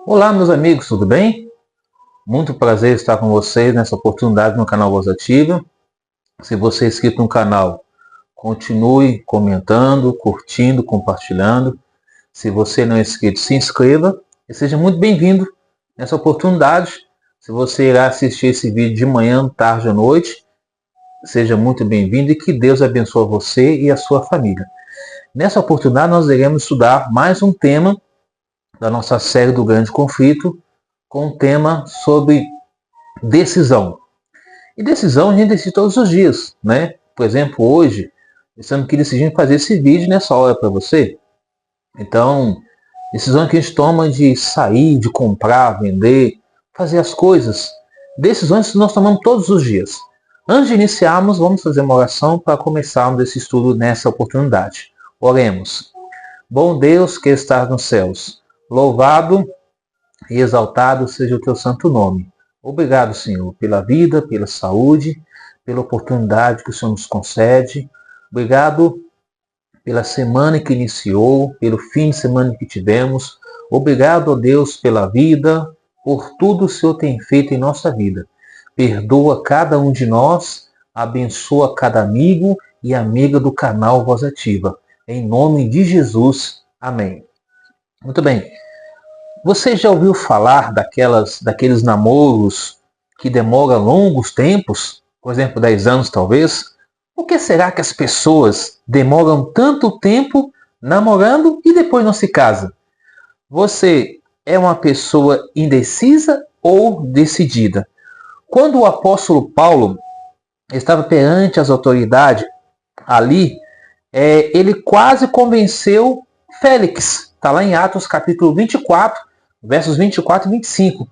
Olá, meus amigos, tudo bem? Muito prazer estar com vocês nessa oportunidade no canal Voz Ativa. Se você é inscrito no canal, continue comentando, curtindo, compartilhando. Se você não é inscrito, se inscreva e seja muito bem-vindo nessa oportunidade. Se você irá assistir esse vídeo de manhã, tarde ou noite, seja muito bem-vindo e que Deus abençoe você e a sua família. Nessa oportunidade, nós iremos estudar mais um tema da nossa série do Grande Conflito, com um tema sobre decisão. E decisão a gente decide todos os dias, né? Por exemplo, hoje, estamos aqui decidindo fazer esse vídeo nessa hora para você. Então, decisão que a gente toma de sair, de comprar, vender, fazer as coisas. Decisões que nós tomamos todos os dias. Antes de iniciarmos, vamos fazer uma oração para começarmos esse estudo nessa oportunidade. Oremos. Bom Deus que estás nos céus, louvado e exaltado seja o teu santo nome. Obrigado, Senhor, pela vida, pela saúde, pela oportunidade que o Senhor nos concede. Obrigado pela semana que iniciou, pelo fim de semana que tivemos. Obrigado, ó Deus, pela vida, por tudo o Senhor tem feito em nossa vida. Perdoa cada um de nós, abençoa cada amigo e amiga do canal Voz Ativa. Em nome de Jesus. Amém. Muito bem. Você já ouviu falar daqueles namoros que demoram longos tempos? Por exemplo, 10 anos talvez? Por que será que as pessoas demoram tanto tempo namorando e depois não se casam? Você é uma pessoa indecisa ou decidida? Quando o apóstolo Paulo estava perante as autoridades ali, ele quase convenceu Félix. Está lá em Atos capítulo 24, versos 24 e 25.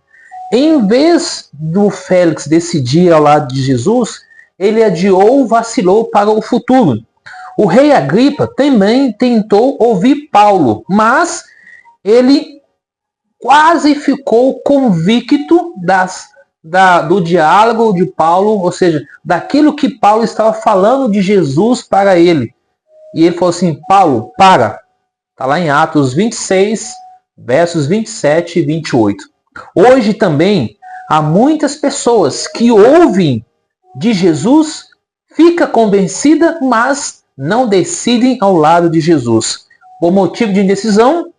Em vez do Félix decidir ao lado de Jesus, ele adiou, vacilou para o futuro. O rei Agripa também tentou ouvir Paulo, mas ele quase ficou convicto do diálogo de Paulo, ou seja, daquilo que Paulo estava falando de Jesus para ele. E ele falou assim: Paulo, para. Está lá em Atos 26, versos 27 e 28. Hoje também há muitas pessoas que ouvem de Jesus, fica convencida, mas não decidem ao lado de Jesus. Por motivo de indecisão,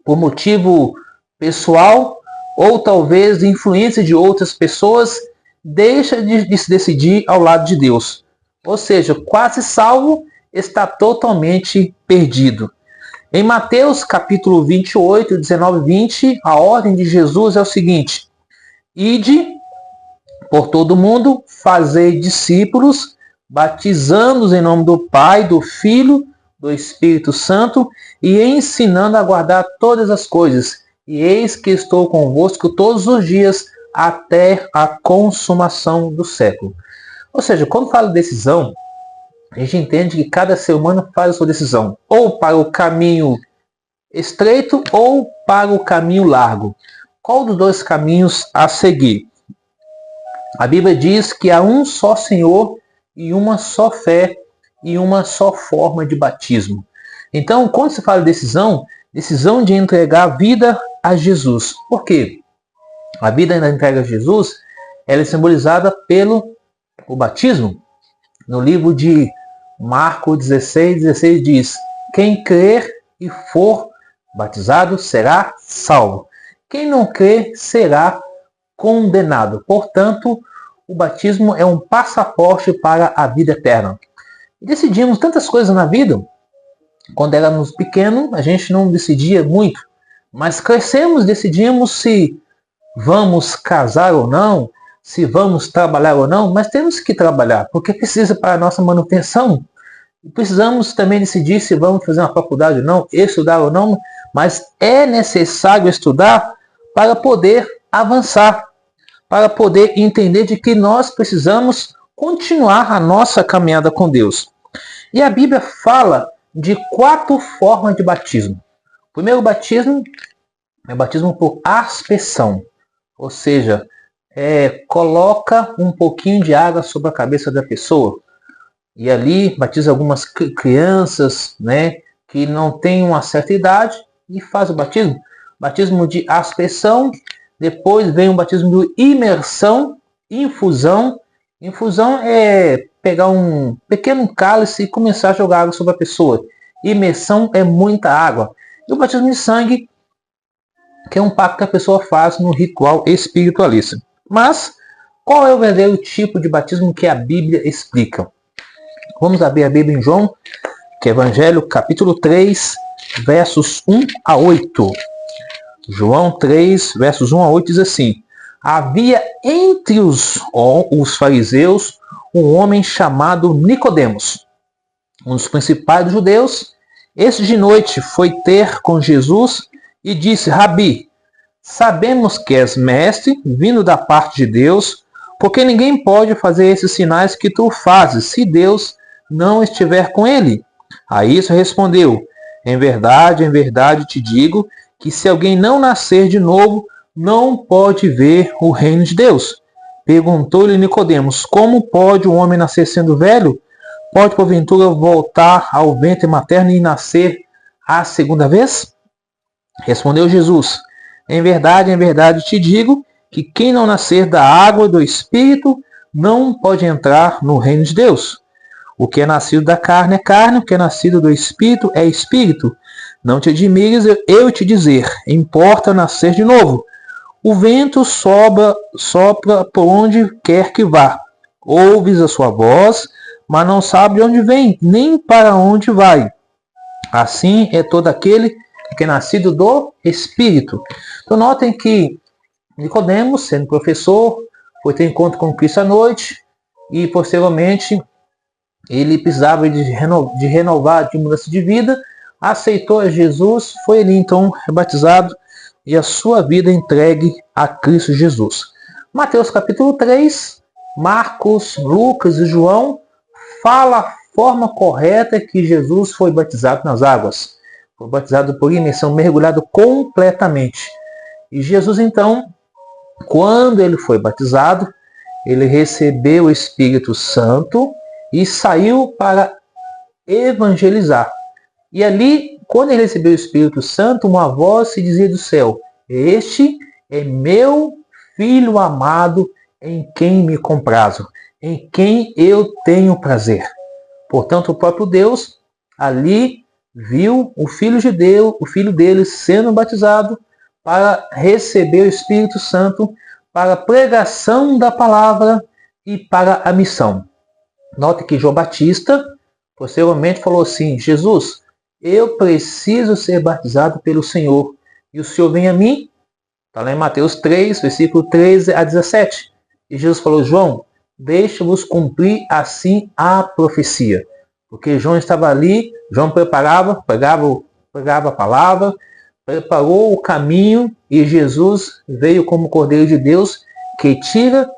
por motivo pessoal, ou talvez de influência de outras pessoas, deixa de se decidir ao lado de Deus. Ou seja, quase salvo está totalmente perdido. Em Mateus capítulo 28, 19 e 20, a ordem de Jesus é o seguinte: ide por todo o mundo, fazei discípulos, batizando-os em nome do Pai, do Filho, do Espírito Santo, e ensinando a guardar todas as coisas. E eis que estou convosco todos os dias, até a consumação do século. Ou seja, quando fala de decisão, a gente entende que cada ser humano faz a sua decisão, ou para o caminho estreito ou para o caminho largo. Qual dos dois caminhos a seguir? A Bíblia diz que há um só Senhor e uma só fé e uma só forma de batismo. Então, quando se fala de decisão de entregar a vida a Jesus. Por quê? A vida da entrega a Jesus ela é simbolizada pelo o batismo. No livro de Marcos 16, 16 diz: quem crer e for batizado será salvo. Quem não crer será condenado. Portanto, o batismo é um passaporte para a vida eterna. E decidimos tantas coisas na vida. Quando éramos pequenos, a gente não decidia muito. Mas crescemos, decidimos se vamos casar ou não, se vamos trabalhar ou não, mas temos que trabalhar, porque precisa para a nossa manutenção. Precisamos também decidir se vamos fazer uma faculdade ou não, estudar ou não, mas é necessário estudar para poder avançar, para poder entender de que nós precisamos continuar a nossa caminhada com Deus. E a Bíblia fala de 4 formas de batismo. O primeiro batismo é o batismo por aspersão, ou seja, coloca um pouquinho de água sobre a cabeça da pessoa. E ali batiza algumas crianças, né, que não têm uma certa idade e faz o batismo. batismo de aspersão, depois vem o batismo de imersão, infusão. Infusão é pegar um pequeno cálice e começar a jogar água sobre a pessoa. Imersão é muita água. E o batismo de sangue, que é um pacto que a pessoa faz no ritual espiritualista. Mas, qual é o verdadeiro tipo de batismo que a Bíblia explica? Vamos abrir a Bíblia em João, que é Evangelho, capítulo 3, versos 1 a 8. João 3, versos 1 a 8 diz assim: havia entre os fariseus um homem chamado Nicodemos, um dos principais dos judeus. Este de noite foi ter com Jesus e disse: Rabi, sabemos que és mestre, vindo da parte de Deus, porque ninguém pode fazer esses sinais que tu fazes, se Deus não estiver com ele. A isso respondeu: em verdade te digo, que se alguém não nascer de novo, não pode ver o reino de Deus. Perguntou-lhe Nicodemos: como pode um homem nascer sendo velho? Pode porventura voltar ao ventre materno e nascer a segunda vez? Respondeu Jesus: em verdade te digo, que quem não nascer da água e do Espírito não pode entrar no reino de Deus. O que é nascido da carne é carne, o que é nascido do Espírito é Espírito. Não te admires eu te dizer, importa nascer de novo. O vento sopra por onde quer que vá. Ouves a sua voz, mas não sabe de onde vem, nem para onde vai. Assim é todo aquele que é nascido do Espírito. Então notem que Nicodemos, sendo professor, foi ter encontro com Cristo à noite e posteriormente ele precisava de renovar, de mudança de vida, aceitou a Jesus, foi ali então rebatizado e a sua vida entregue a Cristo Jesus. Mateus capítulo 3, Marcos, Lucas e João fala a forma correta que Jesus foi batizado nas águas. Foi batizado por imersão, mergulhado completamente. E Jesus então, quando ele foi batizado, ele recebeu o Espírito Santo e saiu para evangelizar. E ali, quando ele recebeu o Espírito Santo, uma voz se dizia do céu: este é meu Filho amado, em quem me comprazo, em quem eu tenho prazer. Portanto, o próprio Deus ali viu o Filho de Deus, o Filho dele sendo batizado para receber o Espírito Santo, para a pregação da palavra e para a missão. Note que João Batista posteriormente falou assim: Jesus, eu preciso ser batizado pelo Senhor, e o Senhor vem a mim? Está lá em Mateus 3, versículo 13 a 17. E Jesus falou: João, deixa-vos cumprir assim a profecia. Porque João estava ali, João pregava a palavra, preparou o caminho, e Jesus veio como Cordeiro de Deus que tira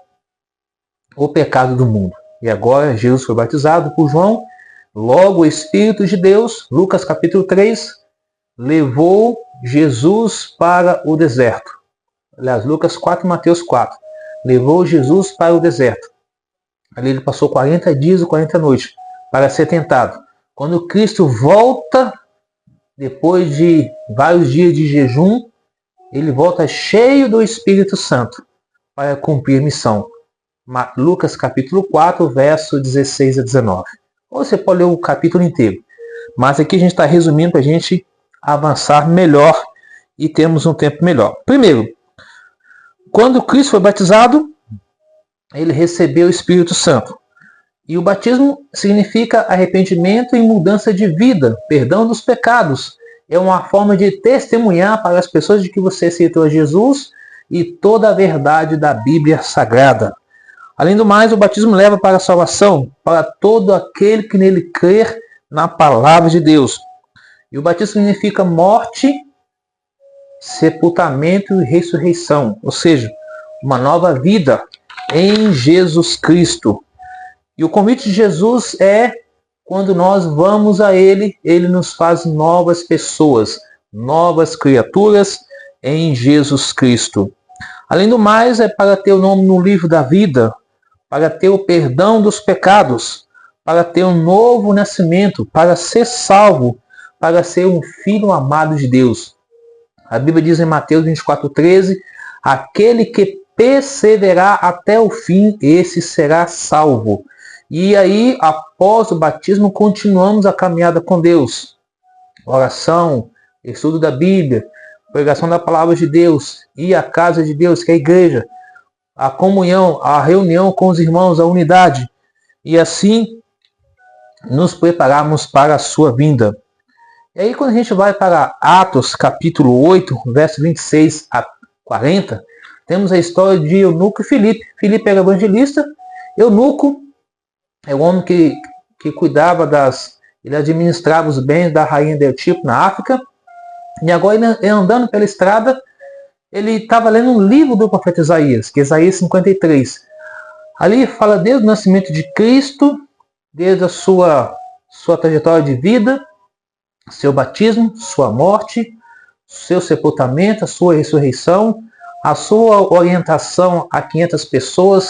o pecado do mundo. E agora Jesus foi batizado por João, logo o Espírito de Deus, Lucas capítulo 3, levou Jesus para o deserto. Aliás, Lucas 4 e Mateus 4. Levou Jesus para o deserto. Ali ele passou 40 dias e 40 noites para ser tentado. Quando Cristo volta, depois de vários dias de jejum, ele volta cheio do Espírito Santo para cumprir a missão. Lucas capítulo 4, verso 16 a 19. Ou você pode ler o capítulo inteiro. Mas aqui a gente está resumindo para a gente avançar melhor e termos um tempo melhor. Primeiro, quando Cristo foi batizado, ele recebeu o Espírito Santo. E o batismo significa arrependimento e mudança de vida, perdão dos pecados. É uma forma de testemunhar para as pessoas de que você aceitou a Jesus e toda a verdade da Bíblia Sagrada. Além do mais, o batismo leva para a salvação, para todo aquele que nele crer na palavra de Deus. E o batismo significa morte, sepultamento e ressurreição, ou seja, uma nova vida em Jesus Cristo. E o convite de Jesus é: quando nós vamos a Ele, Ele nos faz novas pessoas, novas criaturas em Jesus Cristo. Além do mais, é para ter o nome no livro da vida, para ter o perdão dos pecados, para ter um novo nascimento, para ser salvo, para ser um filho amado de Deus. A Bíblia diz em Mateus 24:13, aquele que perseverar até o fim, esse será salvo. E aí, após o batismo, continuamos a caminhada com Deus. Oração, estudo da Bíblia, pregação da palavra de Deus, ir à casa de Deus, que é a igreja, a comunhão, a reunião com os irmãos, a unidade. E assim, nos prepararmos para a sua vinda. E aí quando a gente vai para Atos capítulo 8, verso 26 a 40, temos a história de Eunuco e Filipe. Filipe era evangelista, Eunuco é o homem que cuidava ele administrava os bens da rainha de Etíope na África. E agora ele andando pela estrada, ele estava lendo um livro do profeta Isaías, que é Isaías 53. Ali fala desde o nascimento de Cristo, desde a sua trajetória de vida, seu batismo, sua morte, seu sepultamento, a sua ressurreição, a sua orientação a 500 pessoas.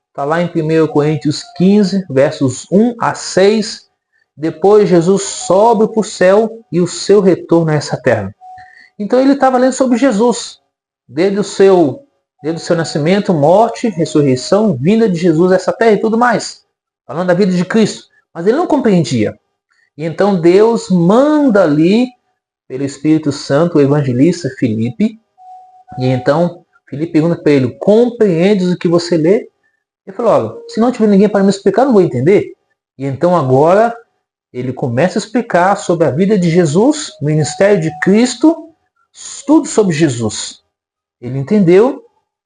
Está lá em 1 Coríntios 15, versos 1 a 6. Depois Jesus sobe para o céu e o seu retorno a essa terra. Então ele estava lendo sobre Jesus, desde o seu nascimento, morte, ressurreição, vinda de Jesus a essa terra e tudo mais. Falando da vida de Cristo. Mas ele não compreendia. E então Deus manda ali, pelo Espírito Santo, o evangelista Filipe. E então Filipe pergunta para ele, compreendes o que você lê? Ele falou, olha, se não tiver ninguém para me explicar, não vou entender. E então agora ele começa a explicar sobre a vida de Jesus, o ministério de Cristo, tudo sobre Jesus. Ele entendeu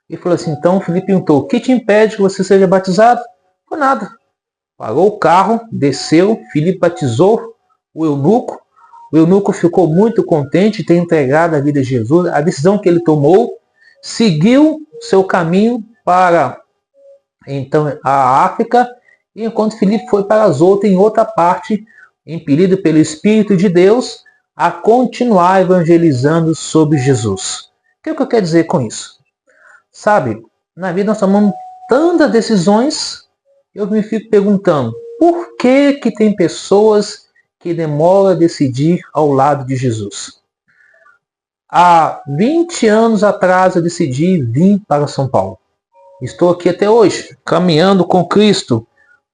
e falou assim, então Filipe perguntou, o que te impede que você seja batizado? Não, nada. Parou o carro, desceu, Filipe batizou o eunuco. O eunuco ficou muito contente de ter entregado a vida a Jesus. A decisão que ele tomou, seguiu seu caminho para então a África, e enquanto Filipe foi para Azoto, em outra parte, impelido pelo Espírito de Deus, a continuar evangelizando sobre Jesus. O que eu quero dizer com isso? Sabe, na vida nós tomamos tantas decisões, eu me fico perguntando, por que tem pessoas que demoram a decidir ao lado de Jesus? Há 20 anos atrás eu decidi vir para São Paulo. Estou aqui até hoje, caminhando com Cristo,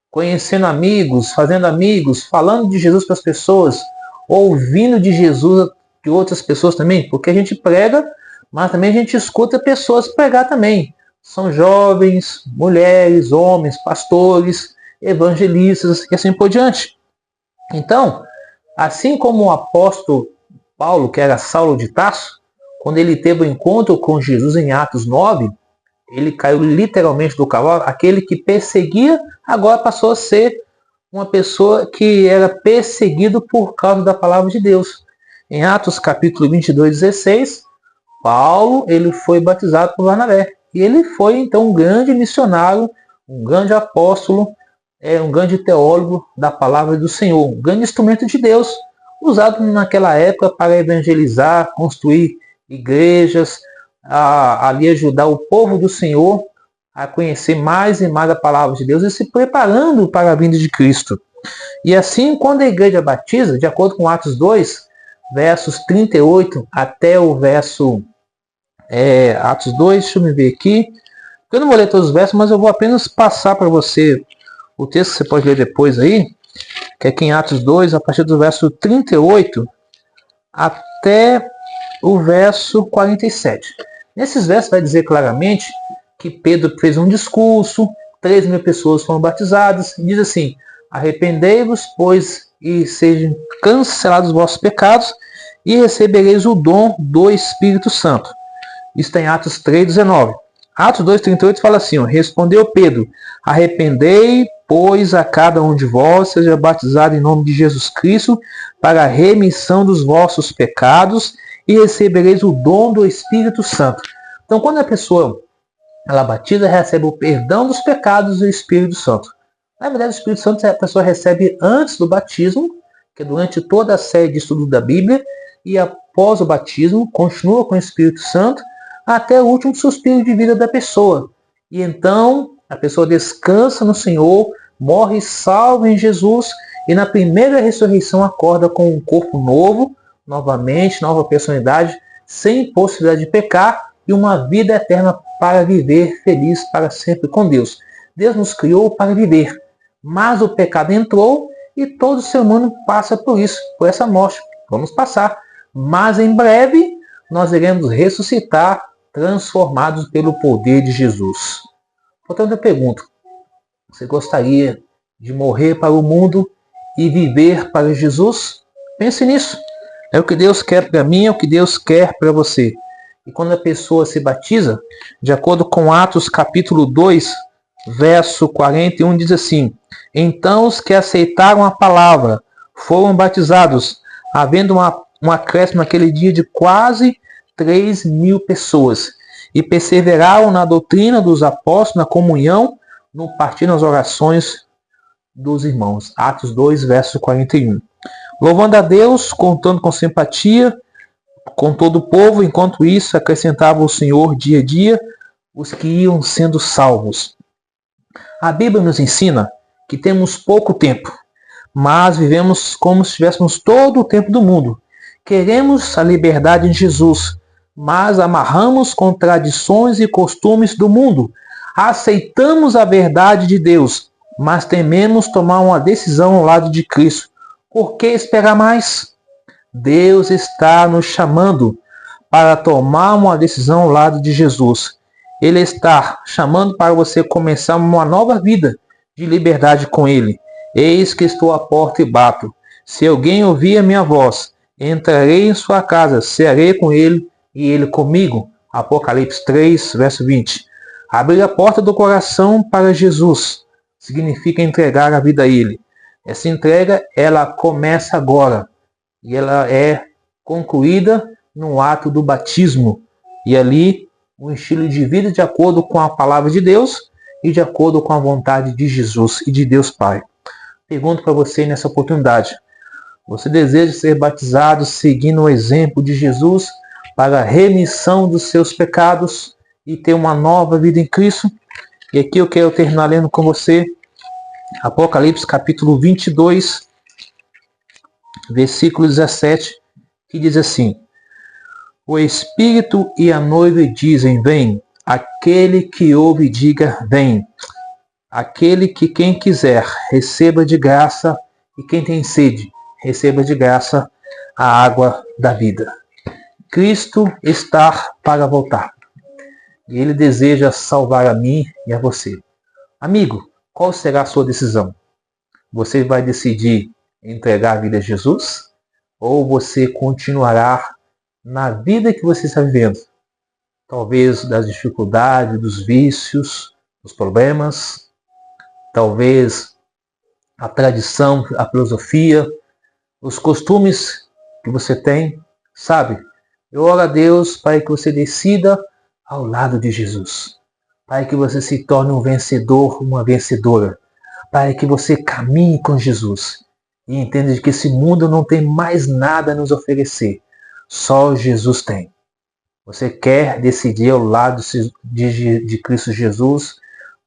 conhecendo amigos, fazendo amigos, falando de Jesus para as pessoas, ouvindo de Jesus de outras pessoas também, porque a gente prega, mas também a gente escuta pessoas pregar também. São jovens, mulheres, homens, pastores, evangelistas e assim por diante. Então, assim como o apóstolo Paulo, que era Saulo de Tarso, quando ele teve o encontro com Jesus em Atos 9, ele caiu literalmente do cavalo. Aquele que perseguia, agora passou a ser uma pessoa que era perseguido por causa da palavra de Deus. Em Atos capítulo 22, 16, Paulo ele foi batizado por Barnabé. E ele foi então um grande missionário, um grande apóstolo, um grande teólogo da palavra do Senhor, um grande instrumento de Deus, usado naquela época para evangelizar, construir igrejas, ali ajudar o povo do Senhor a conhecer mais e mais a palavra de Deus e se preparando para a vinda de Cristo. E assim, quando a igreja batiza, de acordo com Atos 2, versos 38 até o verso Atos 2, deixa eu me ver aqui. Eu não vou ler todos os versos, mas eu vou apenas passar para você o texto que você pode ler depois aí, que é aqui em Atos 2, a partir do verso 38 até o verso 47. Nesses versos vai dizer claramente que Pedro fez um discurso, 3.000 pessoas foram batizadas, e diz assim, arrependei-vos, pois, e sejam cancelados os vossos pecados, e recebereis o dom do Espírito Santo. Isso está em Atos 3,19. Atos 2,38 fala assim, respondeu Pedro, arrependei, pois a cada um de vós seja batizado em nome de Jesus Cristo, para a remissão dos vossos pecados, e recebereis o dom do Espírito Santo. Então, quando a pessoa ela batiza, recebe o perdão dos pecados e o Espírito Santo. Na verdade, o Espírito Santo a pessoa recebe antes do batismo, que é durante toda a série de estudo da Bíblia, e após o batismo, continua com o Espírito Santo, até o último suspiro de vida da pessoa. E então, a pessoa descansa no Senhor, morre salva em Jesus, e na primeira ressurreição acorda com um corpo novo, novamente, nova personalidade, sem possibilidade de pecar e uma vida eterna para viver feliz para sempre com Deus. Deus nos criou para viver, mas o pecado entrou e todo ser humano passa por isso, por essa morte. Vamos passar, mas em breve nós iremos ressuscitar, transformados pelo poder de Jesus. Portanto, eu pergunto, você gostaria de morrer para o mundo e viver para Jesus? Pense nisso. É o que Deus quer para mim, é o que Deus quer para você. E quando a pessoa se batiza, de acordo com Atos capítulo 2, verso 41, diz assim: então os que aceitaram a palavra foram batizados, havendo um acréscimo naquele dia de quase 3.000 pessoas, e perseveraram na doutrina dos apóstolos, na comunhão, no partir nas orações dos irmãos. Atos 2, verso 41. Louvando a Deus, contando com simpatia com todo o povo, enquanto isso acrescentava o Senhor dia a dia os que iam sendo salvos. A Bíblia nos ensina que temos pouco tempo, mas vivemos como se tivéssemos todo o tempo do mundo. Queremos a liberdade em Jesus, mas amarramos com tradições e costumes do mundo. Aceitamos a verdade de Deus, mas tememos tomar uma decisão ao lado de Cristo. Por que esperar mais? Deus está nos chamando para tomar uma decisão ao lado de Jesus. Ele está chamando para você começar uma nova vida de liberdade com Ele. Eis que estou à porta e bato. Se alguém ouvir a minha voz, entrarei em sua casa, cearei com ele e ele comigo. Apocalipse 3, verso 20. Abrir a porta do coração para Jesus significa entregar a vida a Ele. Essa entrega, ela começa agora e ela é concluída no ato do batismo. E ali, um estilo de vida de acordo com a palavra de Deus e de acordo com a vontade de Jesus e de Deus Pai. Pergunto para você nessa oportunidade: você deseja ser batizado seguindo o exemplo de Jesus para a remissão dos seus pecados e ter uma nova vida em Cristo? E aqui eu quero terminar lendo com você Apocalipse capítulo 22, versículo 17, que diz assim: o Espírito e a noiva dizem, vem. Aquele que ouve, diga, vem. Aquele que quem quiser, receba de graça, e quem tem sede, receba de graça a água da vida. Cristo está para voltar. E Ele deseja salvar a mim e a você. Amigo, qual será a sua decisão? Você vai decidir entregar a vida a Jesus? Ou você continuará na vida que você está vivendo? Talvez das dificuldades, dos vícios, dos problemas. Talvez a tradição, a filosofia, os costumes que você tem. Sabe? Eu oro a Deus para que você decida ao lado de Jesus. Para que você se torne um vencedor, uma vencedora. Para que você caminhe com Jesus. E entenda que esse mundo não tem mais nada a nos oferecer. Só Jesus tem. Você quer decidir ao lado de Cristo Jesus?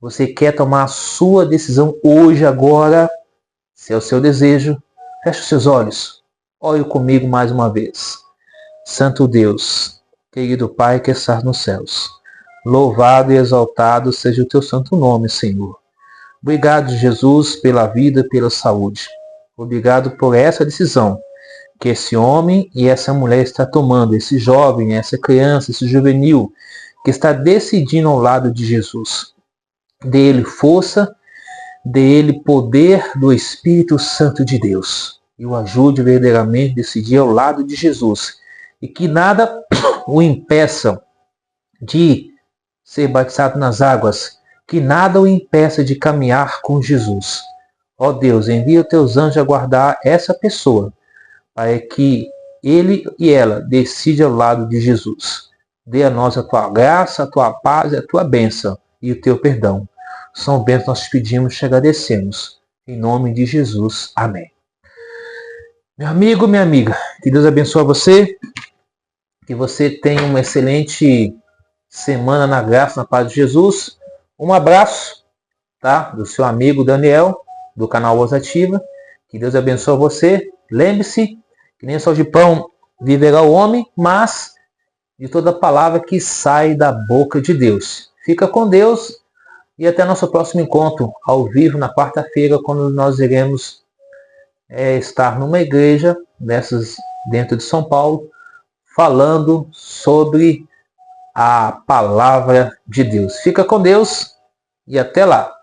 Você quer tomar a sua decisão hoje, agora? Se é o seu desejo, feche os seus olhos. Ore comigo mais uma vez. Santo Deus, querido Pai que estás nos céus, louvado e exaltado seja o teu santo nome, Senhor. Obrigado, Jesus, pela vida e pela saúde. Obrigado por essa decisão que esse homem e essa mulher está tomando, esse jovem, essa criança, esse juvenil, que está decidindo ao lado de Jesus. Dê-lhe força, dê-lhe poder do Espírito Santo de Deus. E o ajude verdadeiramente a decidir ao lado de Jesus. E que nada o impeça de ser batizado nas águas. Que nada o impeça de caminhar com Jesus. Ó Deus, envia os teus anjos a guardar essa pessoa, para que ele e ela decidam ao lado de Jesus. Dê a nós a tua graça, a tua paz, a tua bênção e o teu perdão. São bênçãos nós te pedimos e te agradecemos. Em nome de Jesus. Amém. Meu amigo, minha amiga, que Deus abençoe você. Que você tenha uma excelente semana na graça, na paz de Jesus. Um abraço, tá? Do seu amigo Daniel, do canal Voz Ativa. Que Deus abençoe você. Lembre-se que nem só de pão viverá o homem, mas de toda palavra que sai da boca de Deus. Fica com Deus e até nosso próximo encontro ao vivo na quarta-feira, quando nós iremos estar numa igreja dessas dentro de São Paulo, falando sobre a palavra de Deus. Fica com Deus e até lá.